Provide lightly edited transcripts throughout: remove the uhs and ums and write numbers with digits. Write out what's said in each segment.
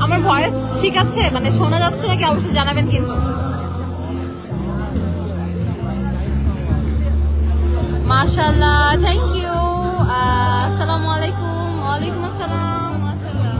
আমার ভয়েস ঠিক আছে, মানে শোনা যাচ্ছে নাকি অবশ্যই জানাবেন কিন্তু। মাশাআল্লাহ, থ্যাংক ইউ। আসসালামু আলাইকুম। ওয়ালাইকুম আসসালাম। মাশাআল্লাহ।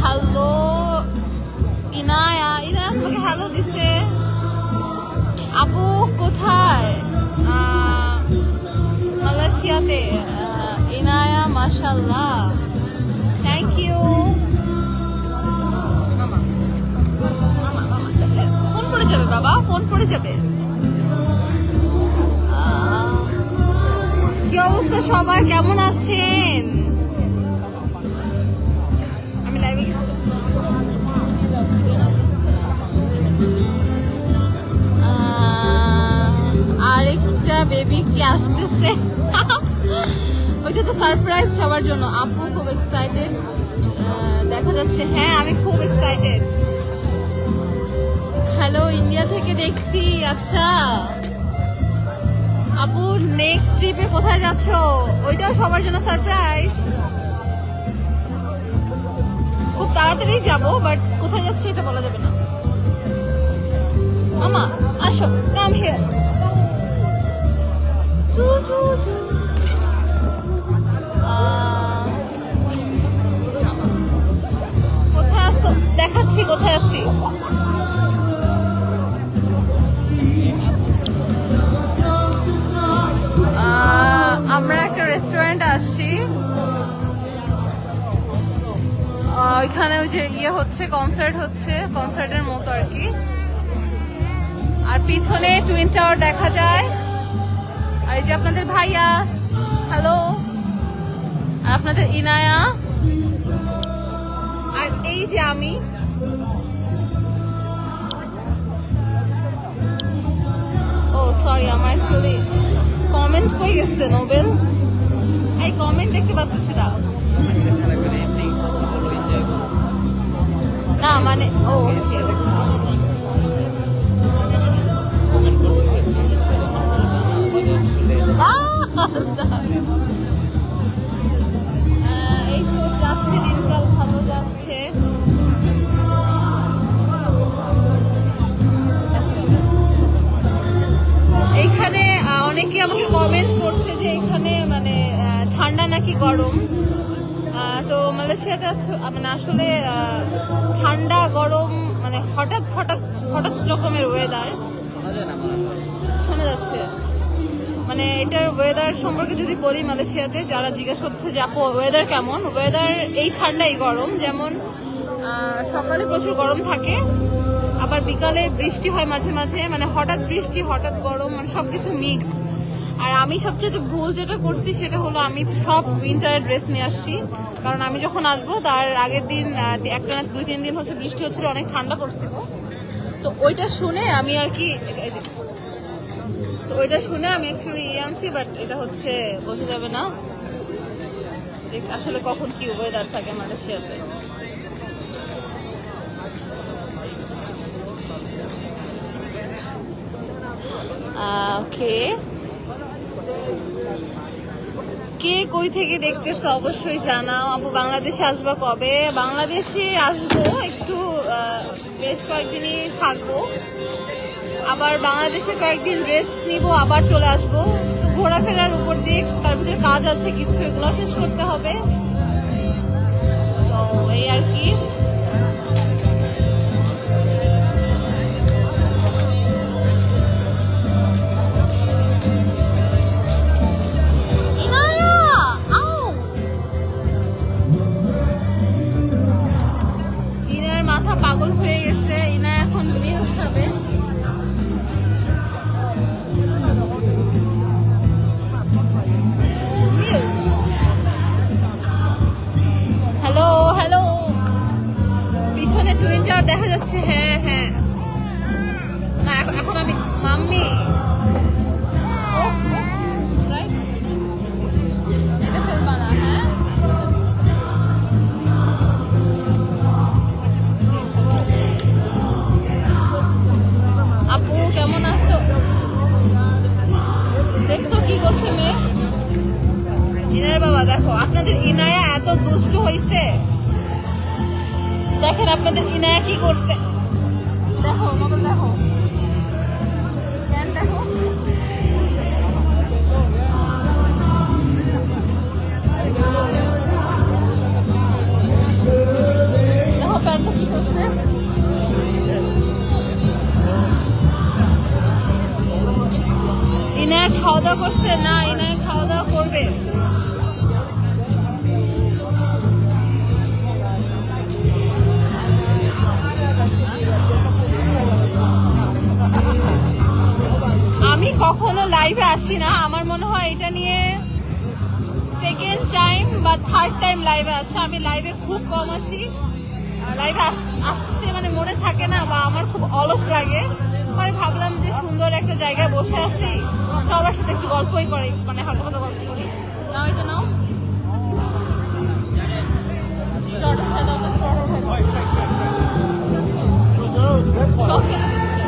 হ্যালো ইনায়া, ইনায়া তোমাকে হ্যালো দিছে। আপু কোথায়? মালয়েশিয়াতে। ইনায়া মাশাআল্লাহ, থ্যাংক ইউ। মামা মামা মামা ফোন পড়ে যাবে বাবা, ফোন পড়ে যাবে। কি অবস্থা সবার, কেমন আছেন? আমি লাইভে আরেকটা বেবি কি আসতেছে? ওইটা তো সারপ্রাইজ সবার জন্য। আপু খুব এক্সাইটেড দেখা যাচ্ছে। হ্যাঁ আমি খুব এক্সাইটেড। হ্যালো, ইন্ডিয়া থেকে দেখছি। আচ্ছা আপু নেক্সট ট্রিপে কোথায় যাচ্ছ? ওইটাও সবার জন্য সারপ্রাইজ। খুব তাড়াতাড়ি যাবো, বাট কোথায় যাচ্ছি এটা বলা যাবে না। মামা আসো, কাম হিয়ার। কোথায় আছো? দেখাচ্ছি কোথায় আছি। আমরা একটা রেস্টুরেন্ট আসছি, ওইখানে ওই যে ইয়ে হচ্ছে, কনসার্ট হচ্ছে, কনসার্টের মতো আর কি। আর পিছনে টুইন টাওয়ার দেখা যায়। আর এই যে আপনাদের ভাইয়া, হ্যালো। আর আপনাদের ইনায়া। আর এই যে আমি। ও সরি, আমার অ্যাকচুয়ালি কমেন্ট হয়ে গেছে। নোবেল এই কমেন্ট দেখতে পাচ্ছি না। না মানে ও এই তো যাচ্ছে, দিনকাল ভালো যাচ্ছে। এইখানে অনেকে আমাকে কমেন্ট করছে যে এখানে মানে ঠান্ডা নাকি গরম। তো মালয়েশিয়াতে মানে আসলে ঠান্ডা গরম মানে হঠাৎ হঠাৎ হঠাৎ রকমের ওয়েদার শোনা যাচ্ছে। মানে এটার ওয়েদার সম্পর্কে যদি বলি, মালয়েশিয়াতে যারা জিজ্ঞেস করছে যে আপু ওয়েদার কেমন, ওয়েদার এই ঠান্ডা এই গরম। যেমন সকালে প্রচুর গরম থাকে, আবার বিকালে বৃষ্টি হয় মাঝে মাঝে, মানে হঠাৎ বৃষ্টি হঠাৎ গরম, মানে সবকিছু মিক্স। আর আমি সবচেয়ে ভুল যেটা করছি সেটা হলো আমি সব উইন্টার ড্রেস নিয়ে আসছি, কারণ আমি যখন আসবো তার আগের দিন একটা না 2-3 দিন হচ্ছে বৃষ্টি হচ্ছিল, অনেক ঠান্ডা পড়ছিল। তো ওইটা শুনে আমি আর কি আমি অ্যাকচুয়ালি আনছি, বাট এটা হচ্ছে বোঝা যাবে না যে আসলে কখন কি ওয়েদার থাকে মালয়েশিয়াতে। ওকে, কে কই থেকে দেখতেছো অবশ্যই জানাও। আপু বাংলাদেশে আসবা কবে? বাংলাদেশে আসবো একটু, বেশ কয়েকদিনই থাকবো, আবার বাংলাদেশে কয়েকদিন রেস্ট নিব, আবার চলে আসবো। তো ঘোরাফেরার উপর দিয়ে, তার ভিতরে কাজ আছে কিছু, এগুলো শেষ করতে হবে। তো এই আর কি। ইনার মাথা পাগল হয়ে গেছে, ইনা এখন মিল খাবে। হ্যালো হ্যালো, পিছনে টুইন টাওয়ার দেখা যাচ্ছে। হ্যাঁ হ্যাঁ, না এখন আমি মাম্মি এটা ফেলবা না। হ্যাঁ আপনাদের ইনায়া এত দুষ্ট হইছে। দেখেন আপনাদের ইনায়া কি করছে, দেখো মোবাইল দেখো, প্যান্ট দেখো। দেখো প্যান্টটা কি করছে। ইনায়া খাওয়া দাওয়া করছে না, ইনায়া খাওয়া দাওয়া করবে। আমি কখনো লাইভে আসি না, আমার মনে হয় এটা নিয়ে সেকেন্ড টাইম বা থার্ড টাইম লাইভে আসা। আমি লাইভে খুব কম আসি, লাইভে আসতে মানে মনে থাকে না বা আমার খুব অলস লাগে। পরে ভাবলাম যে সুন্দর একটা জায়গায় বসে আছি, সবার সাথে একটু গল্পই করি, মানে হালকা হালকা গল্প করি। নাও এটা নাও, স্টার্টার খাই দাও, স্টার্টার খাই দাও। সব খেতে দিচ্ছে।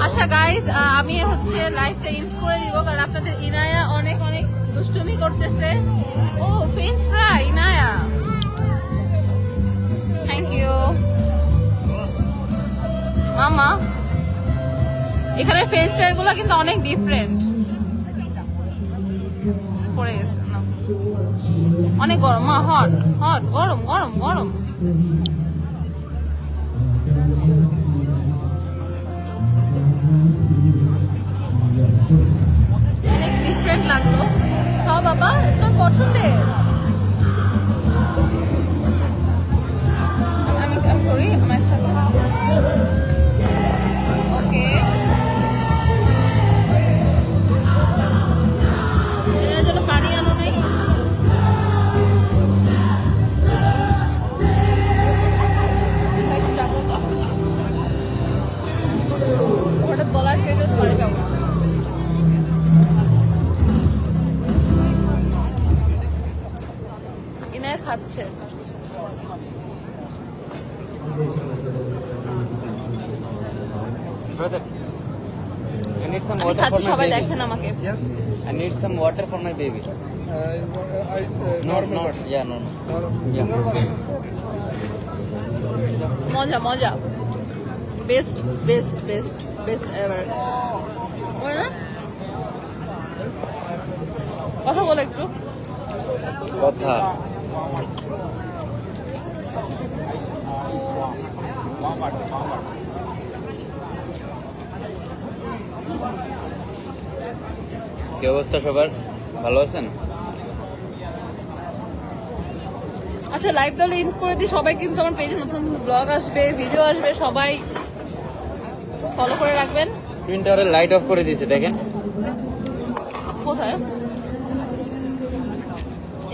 আচ্ছা গাইজ, আমি হচ্ছে লাইভটা এন্ড করে দিব, কারণ আপনাদের ইনায়া অনেক অনেক দুষ্টুমি করতেছে। ও French fry Inaya, thank you মামা। এখানে ফ্রেঞ্চ ফ্রাই গুলো কিন্তু অনেক ডিফারেন্ট। পড়ে গেছে না, অনেক গরম, হট হট, গরম গরম গরম। অনেক ডিফারেন্ট লাগলো। খাও বাবা, তোর পছন্দের। আমি করি আমার সাথে। ওকে, এর জন্য পানি আনো নাই। ওটা বলার কেটে পানি খাবো। ইনায়া খাচ্ছে। Brother, I need some আমি water খাচ্ছি, for my সবাই baby. দেখেন আমাকে। Yes, I need some water for my baby. normal No, water. yeah, normal. Yeah. মজা মজা, best best best best ever. কথা বলো একটু। কথা কি অবস্থা সবার, ভালো আছেন? আচ্ছা লাইভ তাহলে ইন করে দিই। সবাই কিন্তু আমার পেজে নতুন নতুন ব্লগ আসবে, ভিডিও আসবে, সবাই ফলো করে রাখবেন। টুইন টাওয়ারের লাইট অফ করে দিয়েছে, দেখেন। কোথায়?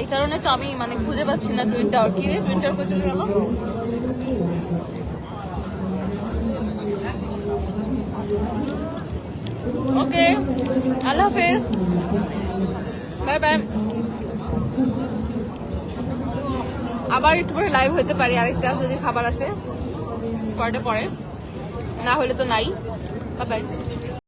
এই কারণে তো আমি মানে খুঁজে পাচ্ছি না টুইন টাওয়ার। কি রে, টুইন টাওয়ার কোথায় চলে গেল? ওকে, আল্লাহ হাফেজ, বাই বাই। আবার একটু পরে লাইভ হতে পারি, আরেকটা যদি খাবার আসে পরে, না হলে তো নাই। Bye bye.